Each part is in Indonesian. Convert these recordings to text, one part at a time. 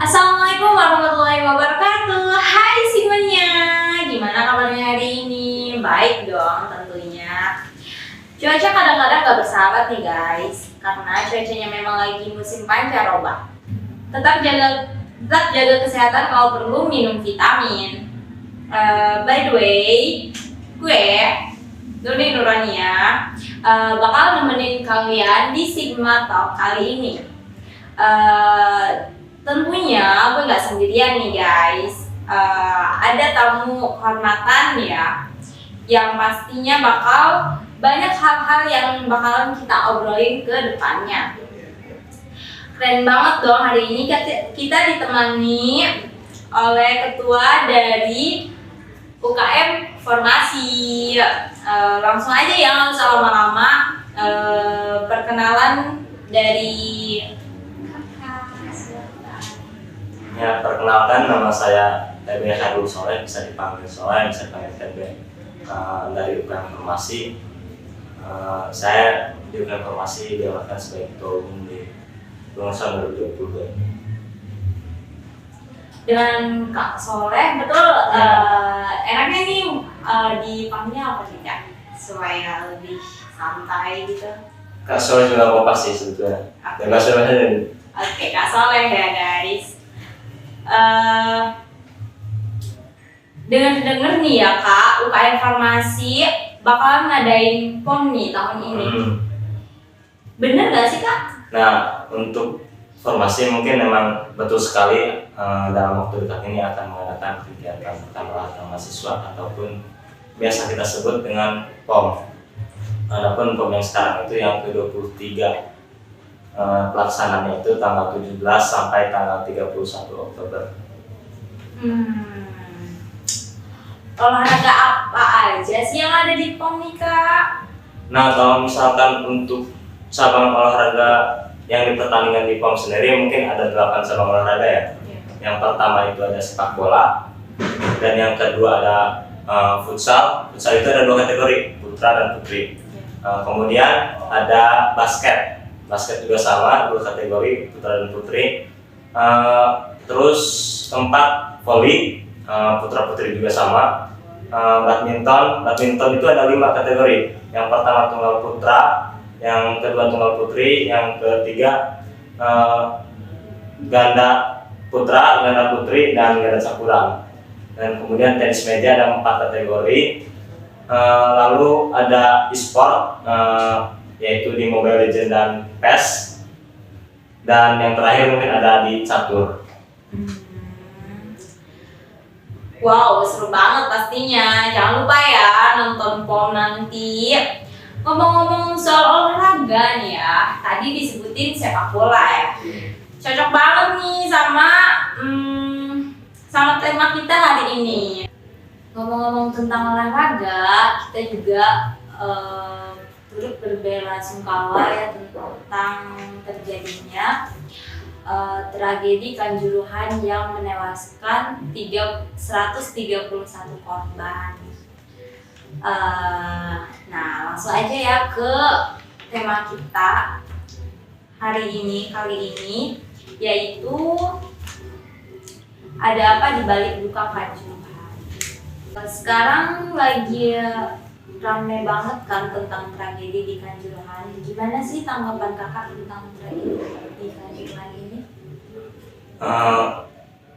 Assalamualaikum warahmatullahi wabarakatuh. Hai semuanya, gimana kabarnya hari ini? Baik dong tentunya. Cuaca kadang-kadang gak bersahabat nih guys, karena cuacanya memang lagi musim pancaroba. Tetap jaga kesehatan, kalau perlu minum vitamin. By the way, gue Doni Nurania bakal nemenin kalian di Sigma Talk kali ini. Tentunya gue nggak sendirian nih guys, ada tamu kehormatan ya, yang pastinya bakal banyak hal-hal yang bakalan kita obrolin ke depannya. Keren banget dong, hari ini kita ditemani oleh ketua dari UKM Formasi. Langsung aja ya, nggak usah lama-lama. Perkenalan dari Ya, perkenalkan, nama saya TB Khairul Soleh, bisa dipanggil Soleh, bisa dipanggil TB. Dari UKM Formasi. Saya di UKM Formasi diangkat sebagai ketua umum di lulusan 2022. Dengan Kak Soleh, betul. Enaknya nih dipanggilnya apa sih Kak? Supaya lebih santai gitu. Kak Soleh juga apa sih sebetulnya? Bebas aja. Oke, Kak Soleh ya guys. Dengar-dengar nih ya Kak, UKM Farmasi bakalan ngadain POM nih tahun ini. Bener gak sih Kak? Nah, untuk formasi mungkin memang betul sekali, dalam waktu dekat ini akan mengadakan kegiatan pertambahan mahasiswa ataupun biasa kita sebut dengan POM. Adapun POM yang sekarang itu yang ke-23. Pelaksanaannya itu tanggal 17 sampai tanggal 31 Oktober. Olahraga apa aja sih yang ada di POM nih Kak? Nah, kalau misalkan untuk cabang olahraga yang dipertandingkan di POM sendiri mungkin ada 8 cabang olahraga ya. Yang pertama itu ada sepak bola, dan yang kedua ada futsal. Futsal itu ada 2 kategori, putra dan putri. Kemudian ada basket. Basket juga sama, 2 kategori, putra dan putri. Terus keempat, volley, putra putri juga sama. Badminton itu ada 5 kategori. Yang pertama tunggal putra, yang kedua tunggal putri, yang ketiga ganda putra, ganda putri, dan ganda campuran. Dan kemudian tenis meja ada 4 kategori. Lalu ada e-sport, yaitu di Mobile Legends dan PES, dan yang terakhir mungkin ada di catur. Wow, seru banget pastinya. Jangan lupa ya nonton POM nanti. Ngomong-ngomong soal olahraga nih ya, tadi disebutin sepak bola ya. Cocok banget nih sama tema kita hari ini. Ngomong-ngomong tentang olahraga, kita juga turut berbelasungkawa ya tentang terjadinya tragedi Kanjuruhan yang menewaskan 131 korban. Nah, langsung aja ya ke tema kita kali ini, yaitu ada apa di balik duka Kanjuruhan. Sekarang lagi rame banget kan tentang tragedi di Kanjuruhan. Gimana sih tanggapan kakak tentang tragedi di Kanjuruhan ini?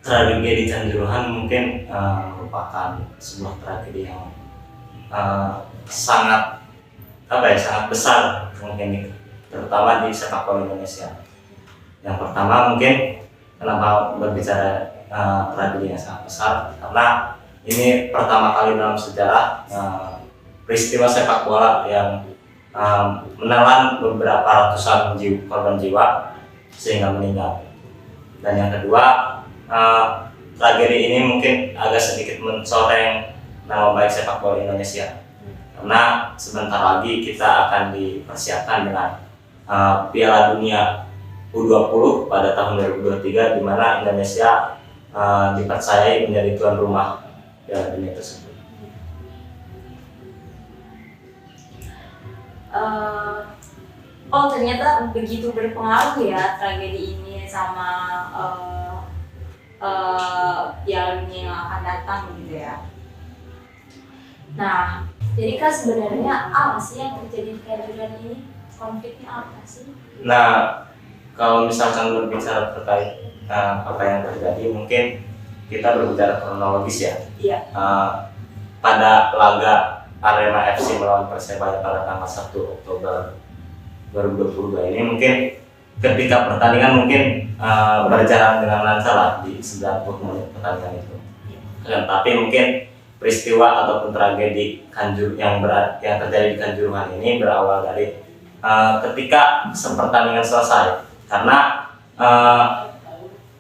Tragedi di Kanjuruhan mungkin merupakan sebuah tragedi yang sangat besar mungkin, terutama di sepak bola Indonesia. Yang pertama mungkin kenapa berbicara tragedi yang sangat besar, karena ini pertama kali dalam sejarah peristiwa sepak bola yang menelan beberapa ratusan korban jiwa sehingga meninggal. Dan yang kedua, tragedi ini mungkin agak sedikit mencoreng nama baik sepak bola Indonesia, karena sebentar lagi kita akan dipersiapkan dengan Piala Dunia U20 pada tahun 2023, di mana Indonesia dipercayai menjadi tuan rumah Piala Dunia tersebut. Oh ternyata begitu berpengaruh ya tragedi ini sama Piala Dunia yang akan datang gitu ya. Nah, jadi Kak sebenarnya apa sih yang terjadi di Kanjuruhan ini? Konfliknya apa sih? Nah, kalau misalkan berbicara terkait apa yang terjadi, mungkin kita berbicara kronologis ya. Iya. Pada laga Arema FC melawan Persebaya pada tanggal 1 Oktober 2022 ini, mungkin ketika pertandingan mungkin berjalan dengan lancar lah di 90 menit pertandingan itu. Tapi mungkin peristiwa ataupun tragedi yang terjadi di Kanjuruhan ini berawal dari ketika pertandingan selesai, karena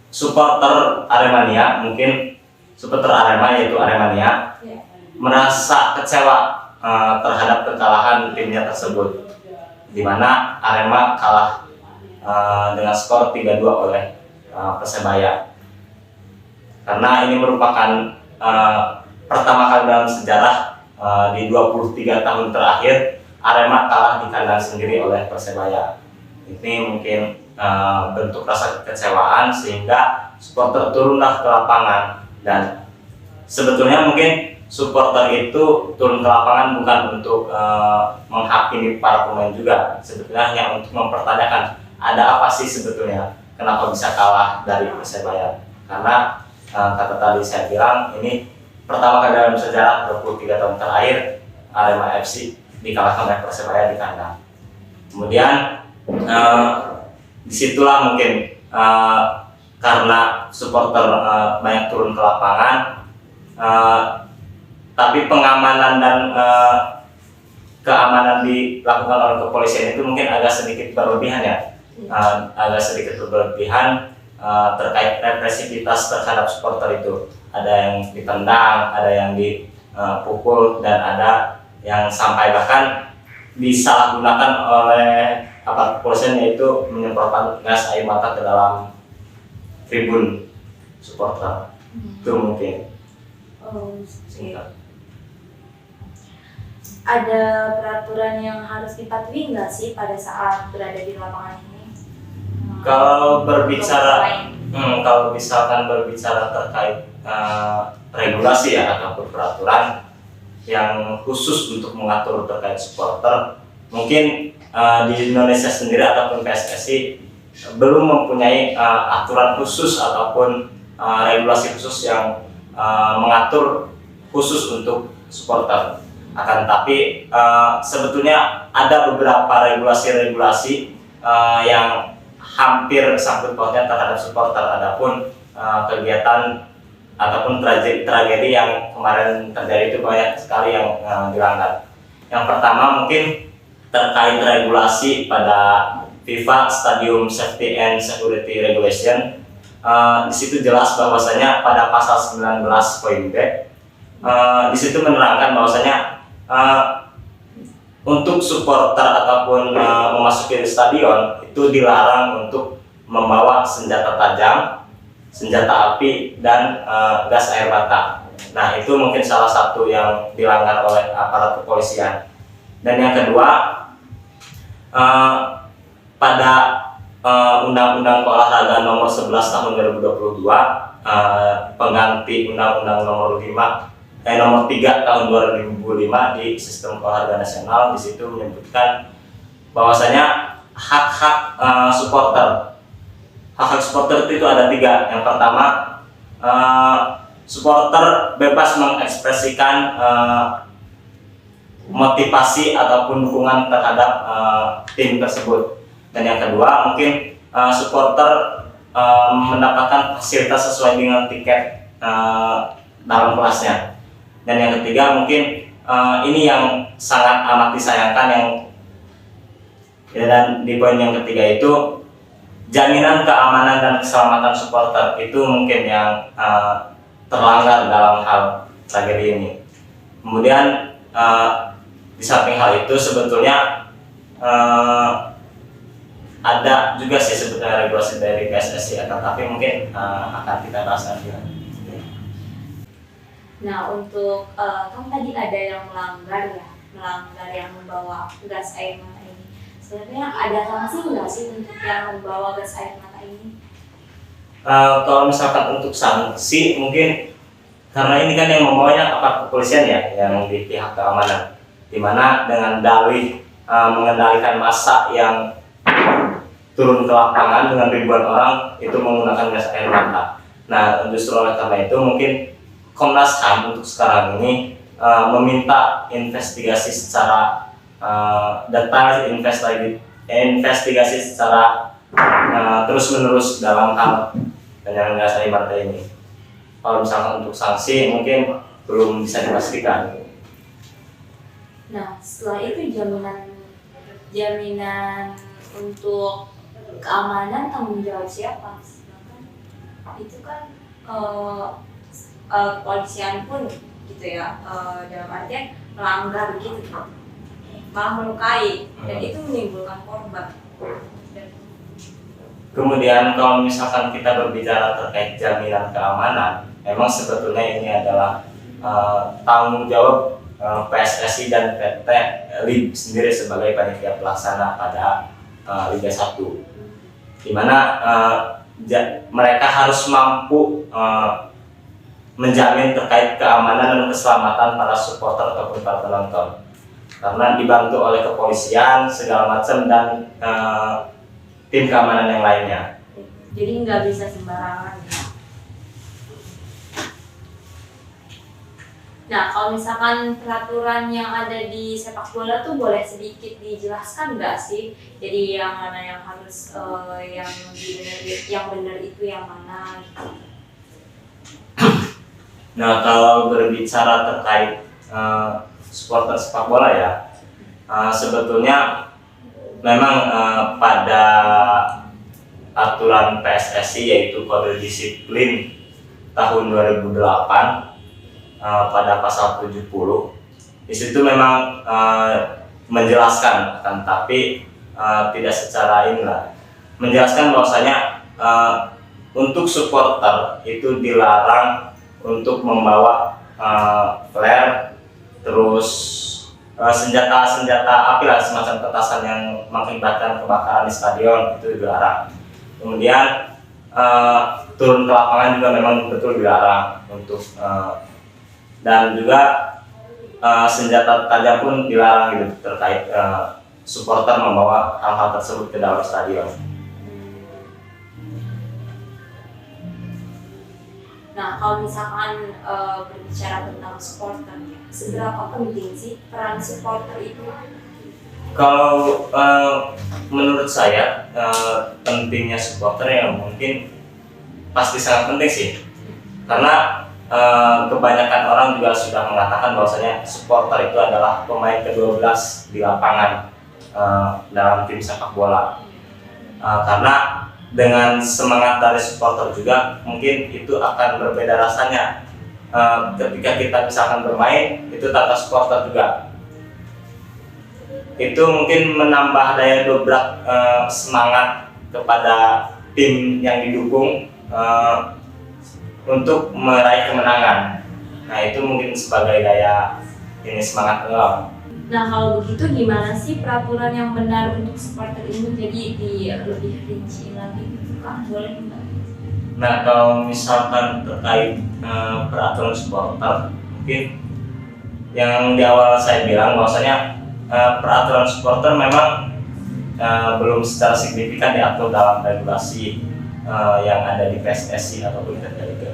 supporter Aremania, mungkin supporter Arema yaitu Aremania merasa kecewa terhadap kekalahan timnya tersebut, di mana Arema kalah dengan skor 3-2 oleh Persebaya. Karena ini merupakan pertama kali dalam sejarah di 23 tahun terakhir Arema kalah di kandang sendiri oleh Persebaya. Ini mungkin bentuk rasa kekecewaan sehingga supporter turunlah ke lapangan, dan sebetulnya mungkin supporter itu turun ke lapangan bukan untuk menghakimi para pemain juga, sebetulnya hanya untuk mempertanyakan ada apa sih sebetulnya kenapa bisa kalah dari Persebaya. Karena kata tadi saya bilang, ini pertama kali dalam sejarah 23 tahun terakhir Arema FC dikalahkan oleh Persebaya di kandang. Kemudian disitulah mungkin karena supporter banyak turun ke lapangan, tapi pengamanan dan keamanan dilakukan oleh kepolisian itu mungkin agak sedikit berlebihan ya, agak sedikit berlebihan terkait represivitas terhadap supporter itu. Ada yang ditendang, ada yang dipukul, dan ada yang sampai bahkan disalahgunakan oleh aparat kepolisian, yaitu menyemprotkan gas air mata ke dalam tribun supporter. Itu mungkin singkat. Ada peraturan yang harus dipatuhi nggak sih pada saat berada di lapangan ini? Kalau kalau misalkan berbicara terkait regulasi ya ataupun peraturan yang khusus untuk mengatur terkait supporter, mungkin di Indonesia sendiri ataupun PSSI belum mempunyai aturan khusus ataupun regulasi khusus yang mengatur khusus untuk supporter. Akan tapi sebetulnya ada beberapa regulasi-regulasi yang hampir sangkut pautnya terhadap supporter. Adapun kegiatan ataupun tragedi yang kemarin terjadi itu banyak sekali yang dilanggar. Yang pertama mungkin terkait regulasi pada FIFA Stadium Safety and Security Regulation. Di situ jelas bahwasanya pada pasal 19 poin B di situ menerangkan bahwasanya untuk supporter ataupun memasuki stadion itu dilarang untuk membawa senjata tajam, senjata api, dan gas air mata. Nah, itu mungkin salah satu yang dilanggar oleh aparat kepolisian. Dan yang kedua, pada Undang-Undang Olahraga Nomor 11 Tahun 2022, pengganti Undang-Undang Nomor 3 Tahun 2005 di Sistem Olahraga Nasional, di situ menyebutkan bahwasanya hak-hak supporter. Hak-hak supporter itu ada 3. Yang pertama, supporter bebas mengekspresikan motivasi ataupun dukungan terhadap tim tersebut. Dan yang kedua, mungkin supporter mendapatkan fasilitas sesuai dengan tiket dalam kelasnya. Dan yang ketiga mungkin ini yang sangat amat disayangkan, dan di poin yang ketiga itu jaminan keamanan dan keselamatan supporter itu mungkin yang terlanggar dalam hal tragedi ini. Kemudian di samping hal itu sebetulnya ada juga sih sebetulnya regulasi dari PSSI, tapi mungkin akan kita bahas nanti. Nah, untuk kan tadi ada yang melanggar yang membawa gas air mata ini. Sebenarnya ada sanksi nggak sih untuk yang membawa gas air mata ini? Kalau misalkan untuk sanksi mungkin karena ini kan yang membawanya aparat kepolisian ya, yang di pihak keamanan, dimana dengan dalih mengendalikan massa yang turun ke lapangan dengan ribuan orang itu menggunakan gas air mata. Nah, justru oleh karena itu mungkin Komnas HAM untuk sekarang ini meminta investigasi secara detail, investigasi secara terus-menerus dalam hal penyalahgunaan gas air mata ini. Kalau misalkan untuk sanksi mungkin belum bisa dipastikan. Nah, setelah itu jaminan untuk keamanan tanggung jawab siapa? Itu kan kepolisian pun gitu ya, dalam artian melanggar gitu, malah melukai, dan itu menimbulkan korban. Kemudian kalau misalkan kita berbicara terkait jaminan keamanan, memang sebetulnya ini adalah tanggung jawab PSSI dan PT LIB sendiri sebagai panitia pelaksana pada Liga 1, di mana mereka harus mampu menjamin terkait keamanan dan keselamatan para supporter ataupun para penonton, karena dibantu oleh kepolisian segala macam dan tim keamanan yang lainnya. Jadi nggak bisa sembarangan ya. Nah, kalau misalkan peraturan yang ada di sepak bola tuh boleh sedikit dijelaskan nggak sih? Jadi yang mana yang harus yang benar itu yang mana gitu. Nah, kalau berbicara terkait supporter sepak bola ya, sebetulnya memang pada aturan PSSI yaitu Kode Disiplin tahun 2008 pada pasal 70, di situ memang menjelaskan, akan tapi tidak secara menjelaskan bahwasanya untuk supporter itu dilarang untuk membawa flare, terus senjata api lah, semacam petasan yang mengakibatkan kebakaran di stadion, itu dilarang. Kemudian turun ke lapangan juga memang betul dilarang untuk dan juga senjata tajam pun dilarang gitu terkait supporter membawa hal-hal tersebut ke dalam stadion. Nah, kalau misalkan berbicara tentang supporter, seberapa penting sih peran supporter itu? Kalau menurut saya pentingnya supporter ya mungkin pasti sangat penting sih, karena kebanyakan orang juga sudah mengatakan bahwasanya supporter itu adalah pemain ke-12 di lapangan dalam tim sepak bola, karena dengan semangat dari supporter juga mungkin itu akan berbeda rasanya ketika kita misalkan bermain itu tanpa supporter juga. Itu mungkin menambah daya dobrak semangat kepada tim yang didukung untuk meraih kemenangan. Nah, itu mungkin sebagai daya semangat awal. Nah, kalau begitu gimana sih peraturan yang benar untuk supporter ini? Jadi lebih rinci lagi gitu kan, boleh nggak? Nah, kalau misalkan terkait peraturan supporter, mungkin yang di awal saya bilang bahwasanya peraturan supporter memang belum secara signifikan diatur dalam regulasi yang ada di PSSI ataupun PT Liga.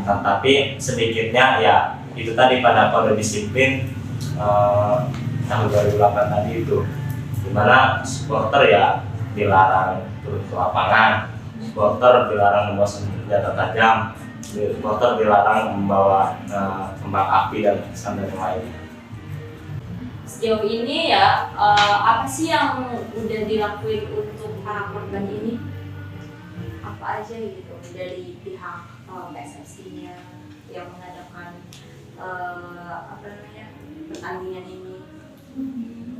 Tapi sedikitnya ya itu tadi pada Kode Disiplin tahun 2008 tadi itu, dimana supporter ya dilarang turun ke lapangan, supporter dilarang membawa senjata tajam, supporter dilarang membawa kembang api dan standar yang lain. Sejauh ini ya apa sih yang udah dilakuin untuk para korban ini? Apa aja gitu dari pihak PSSI-nya yang mengadakan pertandingan ini?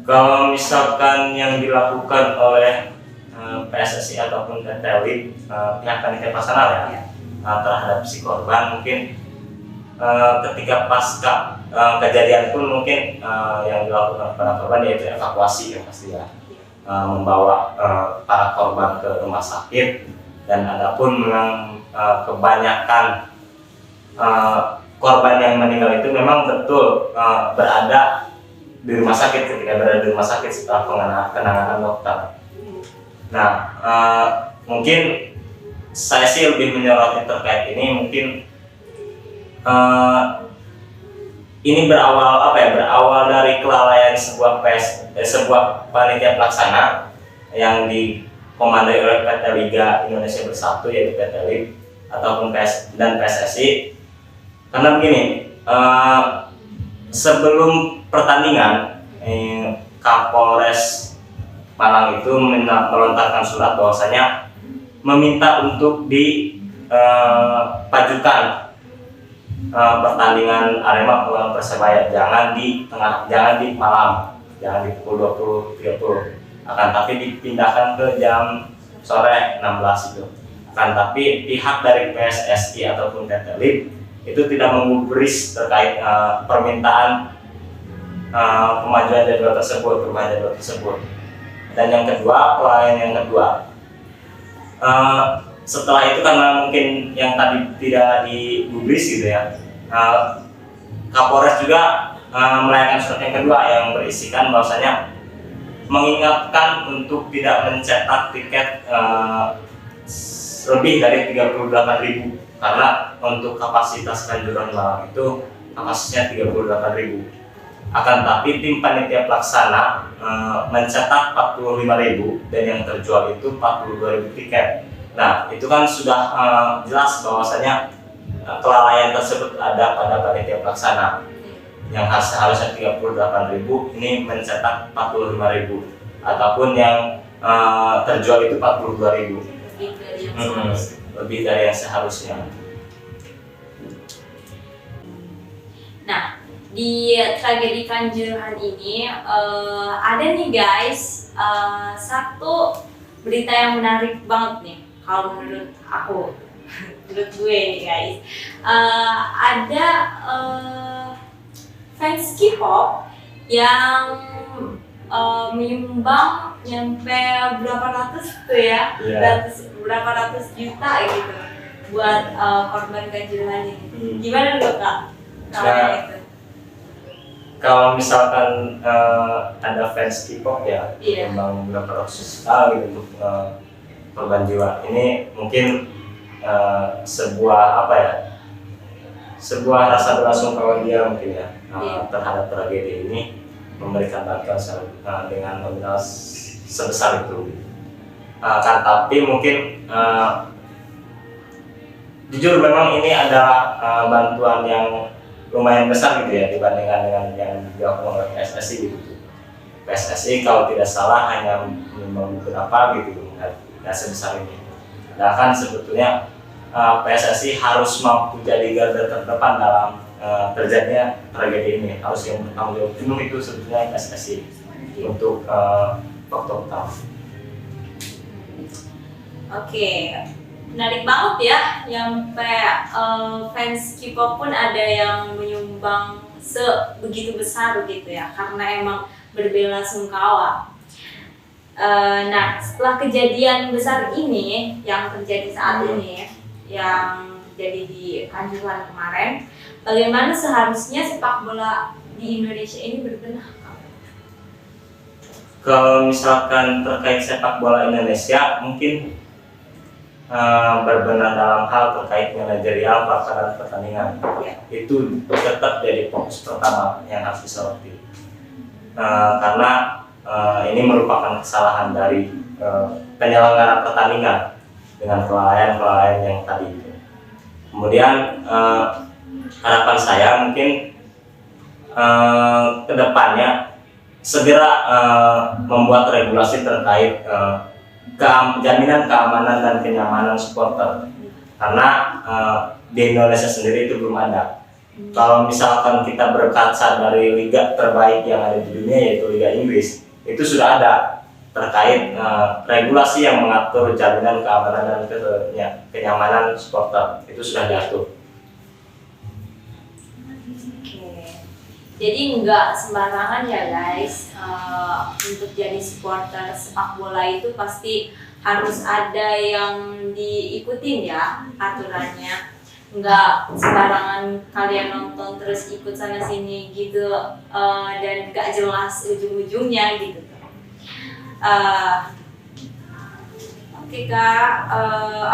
Kalau misalkan yang dilakukan oleh PSSI ataupun PT LIB, pihak panitia pelaksana ya, terhadap si korban mungkin ketika pasca kejadian pun mungkin yang dilakukan kepada korban yaitu evakuasi ya pasti ya, membawa para korban ke rumah sakit, Dan adapun memang kebanyakan korban yang meninggal itu memang betul berada di rumah sakit, ketika berada di rumah sakit setelah penanganan dokter. Nah, mungkin saya sih lebih menyoroti terkait ini, mungkin ini berawal berawal dari kelalaian sebuah panitia pelaksana yang dikomandoi oleh PT Liga Indonesia Bersatu, yaitu PT LIB ataupun dan PSSI. Karena begini, sebelum pertandingan Kapolres Malang itu melontarkan surat bahwasanya meminta untuk dipajukan pertandingan Arema melawan Persebaya jangan di malam, jangan di pukul 20.30, akan tapi dipindahkan ke jam sore 16 itu. Akan tapi pihak dari PSSI ataupun PT LIB itu tidak menggubris terkait permintaan perubahan jadwal tersebut. Dan yang kedua, setelah itu karena mungkin yang tadi tidak digubris gitu ya, Kapolres juga melayangkan surat yang kedua yang berisikan bahwasanya mengingatkan untuk tidak mencetak tiket lebih dari 38.000, karena untuk kapasitas Kanjuruhan Malang itu kapasitasnya 38.000. Akan tapi tim panitia pelaksana mencetak 45.000 dan yang terjual itu 42.000 tiket. Nah, itu kan sudah jelas bahwasanya kelalaian tersebut ada pada panitia pelaksana yang harusnya 38.000 ini mencetak 45.000, ataupun yang terjual itu 42.000, lebih dari yang seharusnya. Nah, di tragedi Kanjuruhan ini ada nih guys satu berita yang menarik banget nih kalau menurut aku, menurut gue nih guys. Ada fans K-pop yang menyumbang nyampe berapa ratus tuh ya, berapa ratus juta gitu buat korban Kanjuruhan ini. Gimana tuh Kak? Kalau misalkan ada fans K-pop ya, memang berapa ratus juta gitu untuk korban jiwa, ini mungkin sebuah rasa belasungkawa dia mungkin ya terhadap tragedi ini, memberikan bantuan dengan nominal sebesar itu. Kan tapi mungkin jujur memang ini adalah bantuan yang lumayan besar gitu ya dibandingkan dengan yang dilakukan oleh PSSI gitu. PSSI kalau tidak salah hanya beberapa gitu, nggak sebesar ini. Sedangkan sebetulnya PSSI harus mampu jadi garda terdepan dalam terjadinya tragedi ini, harus yang bertanggung jawab penuh itu sebetulnya PSSI untuk faktor utama. Oke, menarik banget ya, sampai fans K-pop pun ada yang menyumbang sebegitu besar gitu ya, karena emang berbelasungkawa. Nah, setelah kejadian besar ini yang terjadi saat ini, yang terjadi di Kanjuruhan kemarin, bagaimana seharusnya sepak bola di Indonesia ini berbenah? Kalau misalkan terkait sepak bola Indonesia, mungkin berbenah dalam hal terkait manajerial pelaksanaan pertandingan. Itu tetap jadi fokus pertama yang harus disoroti, karena ini merupakan kesalahan dari penyelenggara pertandingan dengan kelalaian yang tadi itu. Kemudian harapan saya mungkin kedepannya segera membuat regulasi terkait jaminan keamanan dan kenyamanan supporter, karena di Indonesia sendiri itu belum ada. Kalau misalkan kita berkaca dari liga terbaik yang ada di dunia, yaitu Liga Inggris, itu sudah ada terkait regulasi yang mengatur jaminan keamanan dan kenyamanan supporter, itu sudah diatur. Jadi nggak sembarangan ya guys, untuk jadi supporter sepak bola itu pasti harus ada yang diikutin ya aturannya. Nggak sembarangan kalian nonton terus ikut sana sini gitu, dan nggak jelas ujung-ujungnya gitu. Oke Kak,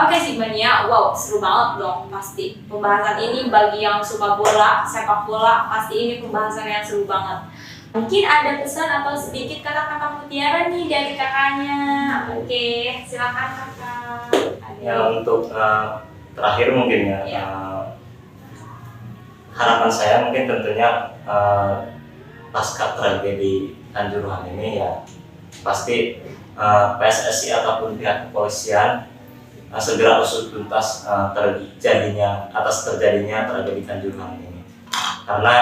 oke sih Mania, wow seru banget dong pasti pembahasan ini. Bagi yang suka bola, sepak bola, pasti ini pembahasan yang seru banget. Mungkin ada pesan atau sedikit kata-kata mutiara nih dari kakaknya. Oke, silakan kakak. Ya untuk terakhir mungkin ya, Ya. harapan saya mungkin tentunya pasca tragedi Kanjuruhan ini ya pasti PSSI ataupun pihak kepolisian segera usut tuntas terjadinya tragedi Kanjuruhan ini, karena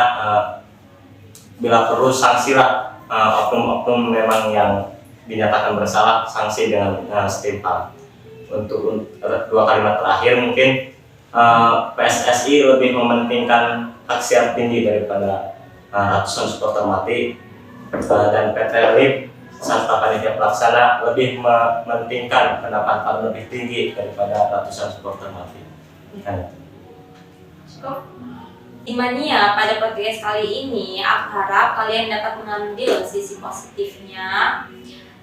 bila perlu sanksilah oknum-oknum memang yang dinyatakan bersalah, sanksi dengan setimpal. Untuk dua kalimat terakhir mungkin PSSI lebih mementingkan hak siar tinggi daripada ratusan supporter mati, dan PT LIB serta panitia pelaksana lebih mementingkan pendapatan lebih tinggi daripada ratusan supporter mati. Imania, pada podcast kali ini aku harap kalian dapat mengambil sisi positifnya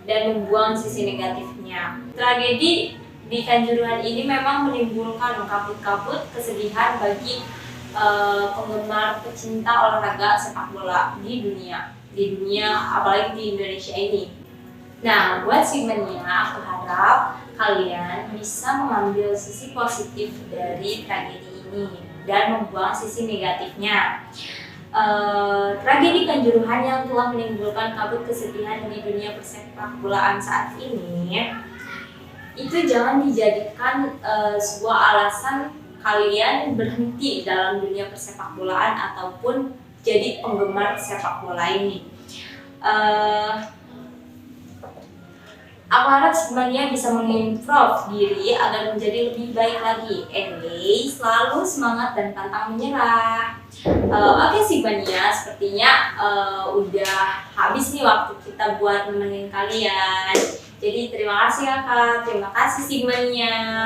dan membuang sisi negatifnya. Tragedi di Kanjuruhan ini memang menimbulkan kabut-kabut kesedihan bagi penggemar pecinta olahraga sepak bola di dunia apalagi di Indonesia ini. Nah, buat segmennya aku harap kalian bisa mengambil sisi positif dari tragedi ini dan membuang sisi negatifnya. Tragedi Kanjuruhan yang telah menimbulkan kabut kesedihan di dunia persepak bolaan saat ini itu jangan dijadikan sebuah alasan kalian berhenti dalam dunia persepak bolaan ataupun jadi penggemar sepak bola ini. Aku harap sebenarnya bisa mengimprove diri agar menjadi lebih baik lagi. Anyway, selalu semangat dan pantang menyerah. Oke sih Bania, sepertinya udah habis nih waktu kita buat nemenin kalian. Jadi terima kasih kakak, terima kasih sih Bania.